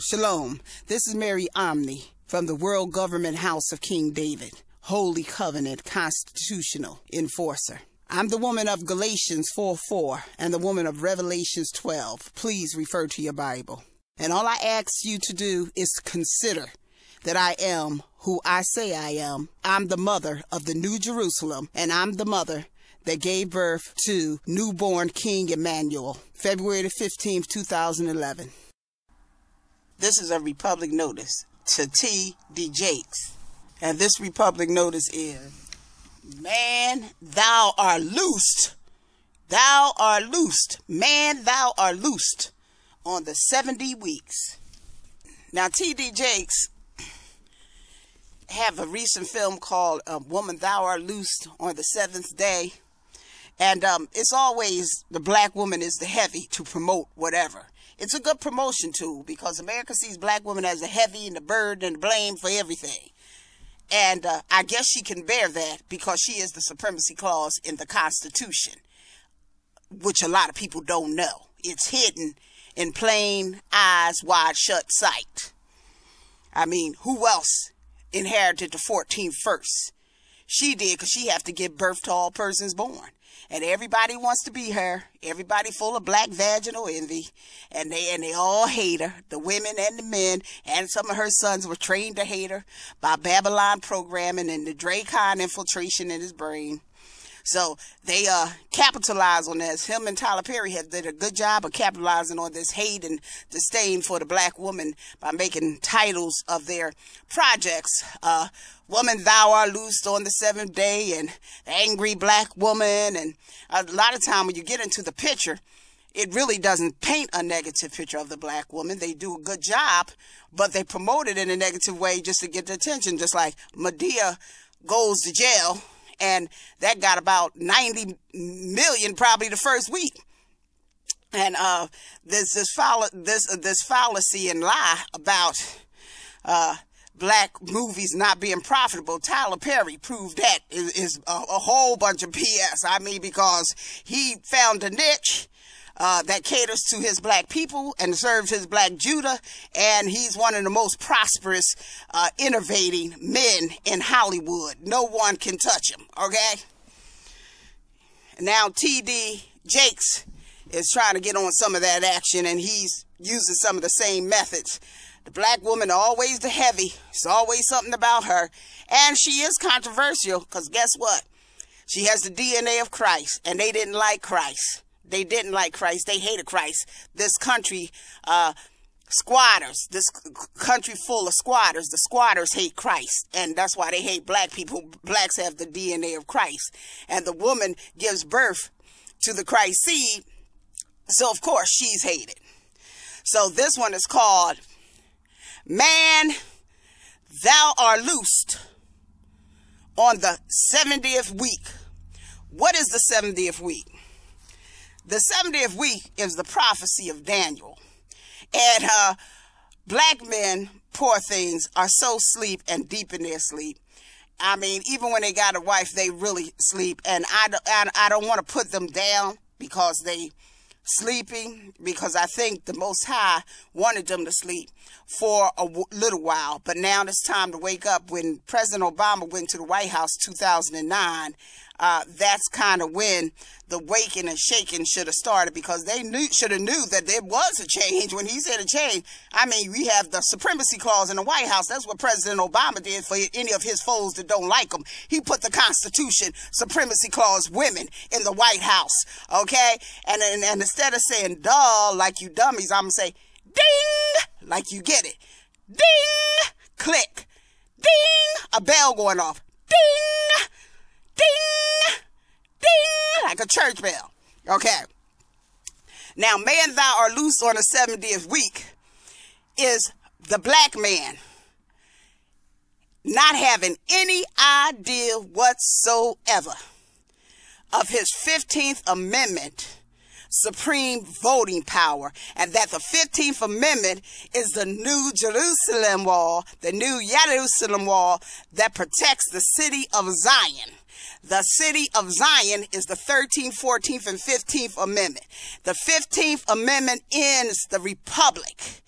Shalom, this is Mary Omni from the World Government House of King David, Holy Covenant Constitutional Enforcer. I'm the woman of Galatians 4:4 and the woman of Revelations 12. Please refer to your Bible. And all I ask you to do is consider that I am who I say I am. I'm the mother of the New Jerusalem, and I'm the mother that gave birth to newborn King Emmanuel, February the 15th, 2011. This is a Republic notice to T.D. Jakes. And this Republic notice is, man, thou art loosed. Thou art loosed. Man, thou art loosed on the 70 weeks. Now, T.D. Jakes have a recent film called Woman, Thou Art Loosed on the Seventh Day. And it's always the black woman is the heavy to promote whatever. It's a good promotion tool because America sees black women as the heavy and the burden and the blame for everything. And I guess she can bear that because she is the supremacy clause in the Constitution, which a lot of people don't know. It's hidden in plain eyes, wide shut sight. I mean, who else inherited the 14th first? She did, because she have to give birth to all persons born. And everybody wants to be her. Everybody full of black vaginal envy. And they all hate her. The women and the men. And some of her sons were trained to hate her by Babylon programming and the Dracon infiltration in his brain. So they capitalize on this. Him and Tyler Perry have did a good job of capitalizing on this hate and disdain for the black woman by making titles of their projects. Woman, thou art loosed on the seventh day, and angry black woman. And a lot of time when you get into the picture, it really doesn't paint a negative picture of the black woman. They do a good job, but they promote it in a negative way just to get the attention. Just like Medea goes to jail, and that got about 90 million probably the first week. And there's this fallacy and lie about black movies not being profitable. Tyler Perry proved that is a whole bunch of BS. I mean, because he found a niche that caters to his black people and serves his black Judah, and he's one of the most prosperous, innovating men in Hollywood. No one can touch him, okay? Now, T.D. Jakes is trying to get on some of that action, and he's using some of the same methods. The black woman always the heavy. It's always something about her. And she is controversial, because guess what? She has the DNA of Christ, and they didn't like Christ. They didn't like Christ. They hated Christ. This country, squatters, this country full of squatters, the squatters hate Christ. And that's why they hate black people. Blacks have the DNA of Christ. And the woman gives birth to the Christ seed. So, of course, she's hated. So this one is called, Man, Thou Art Loosed on the 70th week. What is the 70th week? The 70th week is the prophecy of Daniel. And black men, poor things, are so asleep and deep in their sleep. I mean, even when they got a wife, they really sleep. And I don't want to put them down because they sleeping, because I think the Most High wanted them to sleep for a little while. But now it's time to wake up. When President Obama went to the White House 2009, that's kind of when the waking and shaking should have started, because they should have knew that there was a change. When he said a change, I mean, we have the supremacy clause in the White House. That's what President Obama did for any of his foes that don't like him. He put the Constitution, supremacy clause, women in the White House, okay? And instead of saying duh like you dummies, I'm going to say ding like you get it. Ding, click, ding, a bell going off. Ding, ding, ding, like a church bell. Okay. Now, man, thou art loosed on the 70th week is the black man not having any idea whatsoever of his 15th Amendment supreme voting power, and that the 15th Amendment is the New Jerusalem wall, the New Jerusalem wall that protects the city of Zion. The city of Zion is the 13th, 14th, and 15th Amendment. The 15th Amendment ends the republic.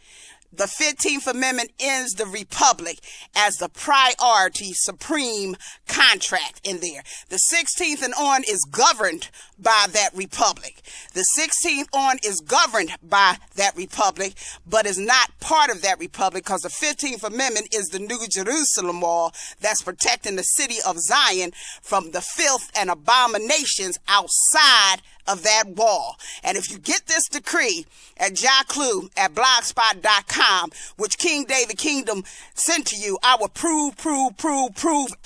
the 15th Amendment ends the Republic as the priority supreme contract in there. The 16th and on is governed by that Republic. The 16th on is governed by that Republic, but is not part of that Republic because the 15th Amendment is the New Jerusalem wall that's protecting the city of Zion from the filth and abominations outside of that wall. And if you get this decree at Jaclu at blogspot.com, which King David Kingdom sent to you, I will prove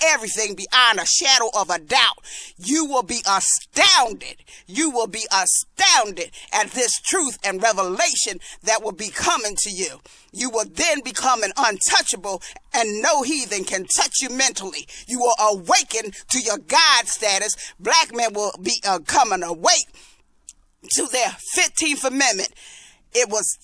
everything beyond a shadow of a doubt. You will be astounded. You will be astounded at this truth and revelation that will be coming to you. You will then become an untouchable, and no heathen can touch you mentally. You will awaken to your God status. Black men will be coming awake to their 15th Amendment. It was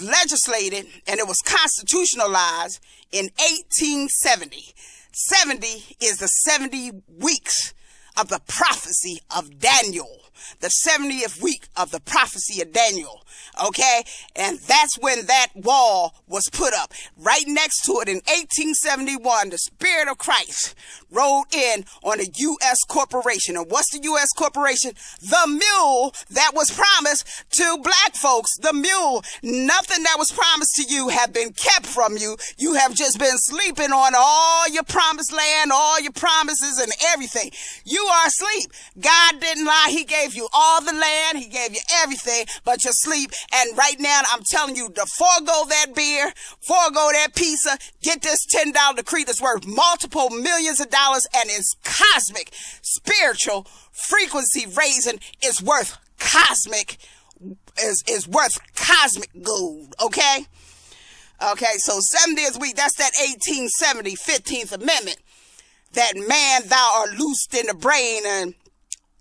legislated and it was constitutionalized in 1870. 70 is the 70 weeks of the prophecy of Daniel. The 70th week of the prophecy of Daniel. Okay? And that's when that wall was put up. Right next to it in 1871, the Spirit of Christ rode in on a U.S. corporation. And what's the U.S. corporation? The mule that was promised to black folks. The mule. Nothing that was promised to you have been kept from you. You have just been sleeping on all your promised land, all your promises and everything. You are asleep. God didn't lie. He gave you all the land. He gave you everything, but you're asleep. And right now, I'm telling you to forego that beer, forego that pizza, get this $10 decree that's worth multiple millions of dollars and is cosmic, spiritual, frequency raising. It's worth cosmic, is worth cosmic gold. Okay? Okay, so 70th week, that's that 1870 15th Amendment. That man, thou art loosed in the brain and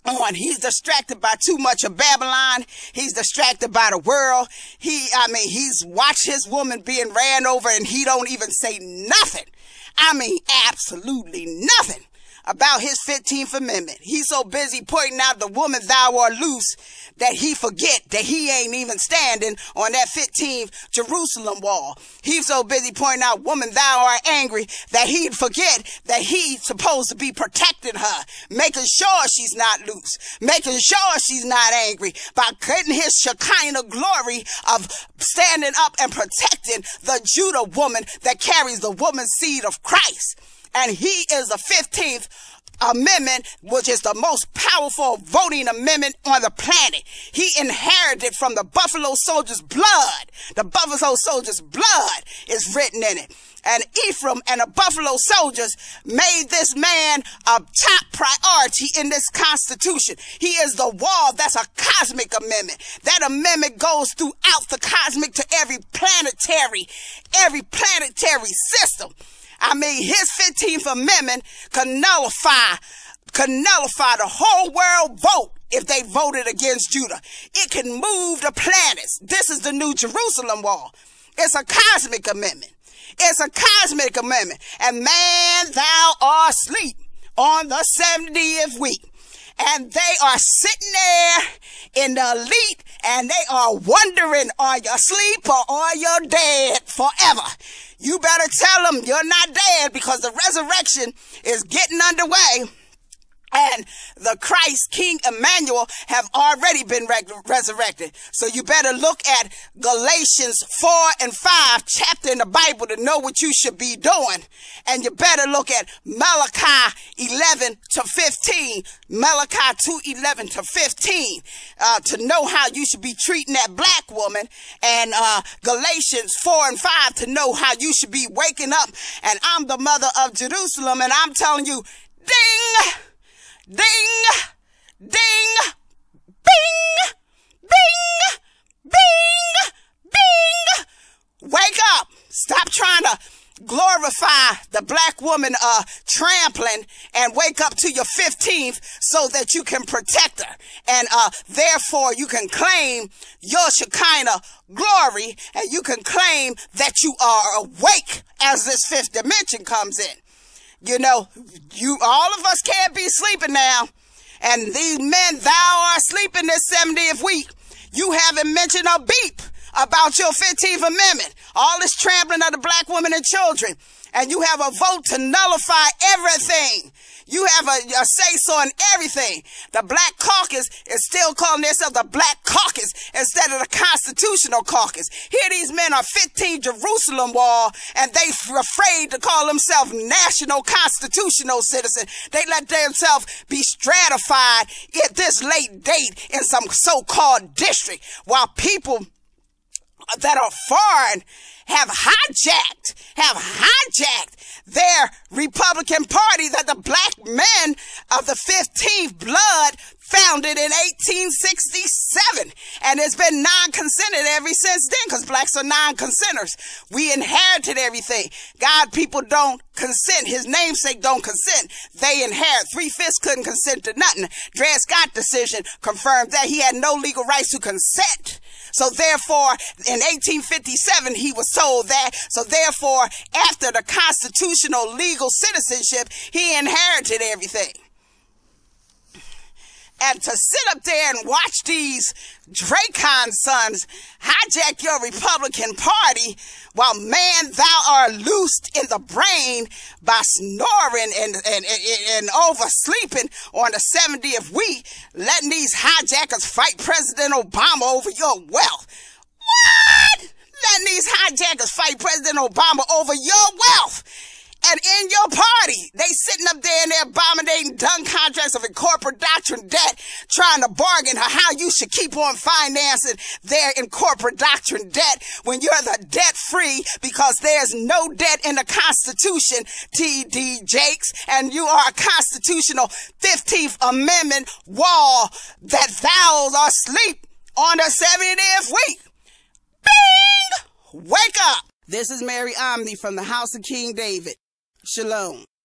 on. He's distracted by too much of Babylon. He's distracted by the world. He's watched his woman being ran over and he don't even say nothing. Absolutely nothing about his 15th Amendment. He's so busy pointing out the woman thou art loose that he forget that he ain't even standing on that 15th Jerusalem wall. He's so busy pointing out woman thou art angry that he'd forget that he's supposed to be protecting her, making sure she's not loose, making sure she's not angry by getting his Shekinah glory of standing up and protecting the Judah woman that carries the woman seed of Christ. And he is the 15th Amendment, which is the most powerful voting amendment on the planet. He inherited from the Buffalo Soldiers' blood. The Buffalo Soldiers' blood is written in it. And Ephraim and the Buffalo Soldiers made this man a top priority in this Constitution. He is the wall. That's a cosmic amendment. That amendment goes throughout the cosmic to every planetary system. His 15th Amendment can nullify the whole world vote if they voted against Judah. It can move the planets. This is the New Jerusalem wall. It's a cosmic amendment. It's a cosmic amendment. And man, thou art asleep on the 70th week. And they are sitting there in the elite and they are wondering, are you asleep or are you dead forever? You better tell them you're not dead because the resurrection is getting underway. And the Christ, King Emmanuel, have already been resurrected. So you better look at Galatians 4 and 5 chapter in the Bible to know what you should be doing. And you better look at Malachi 11 to 15, Malachi 2:11 to 15, to know how you should be treating that black woman. And Galatians 4 and 5 to know how you should be waking up. And I'm the mother of Jerusalem, and I'm telling you, ding! Ding, ding, bing, bing, bing, bing. Wake up. Stop trying to glorify the black woman trampling and wake up to your 15th so that you can protect her. And therefore you can claim your Shekinah glory and you can claim that you are awake as this fifth dimension comes in. You know, all of us can't be sleeping now. And these men, thou art sleeping this 70th week. You haven't mentioned a beep about your 15th Amendment, all this trampling of the black women and children, and you have a vote to nullify everything. You have a say-so in everything. The Black Caucus is still calling themselves the Black Caucus instead of the Constitutional Caucus. Here these men are 15 Jerusalem Wall, and they afraid to call themselves national constitutional citizens. They let themselves be stratified at this late date in some so-called district, while people that are foreign have hijacked their Republican Party that the black men of the 15th blood founded in 1867. And it's been non-consented ever since then, because blacks are non-consenters. We inherited everything. God people don't consent. His namesake don't consent. They inherit. 3/5 couldn't consent to nothing. Dred Scott decision confirmed that he had no legal rights to consent. So therefore, in 1857, he was told that. So therefore, after the constitutional legal citizenship, he inherited everything. And to sit up there and watch these Dracon sons hijack your Republican Party while, man, thou art loosed in the brain by snoring and oversleeping on the 70th week, letting these hijackers fight President Obama over your wealth. What? Letting these hijackers fight President Obama over your wealth. And in your party, they sitting up there in their abominating dung contracts of a corporate doctrine debt, trying to bargain how you should keep on financing their in corporate doctrine debt when you're the debt free, because there's no debt in the Constitution, T.D. Jakes, and you are a constitutional 15th Amendment wall that thou art asleep on the 70th week. Bing! Wake up! This is Mary Omni from the House of King David. Shalom.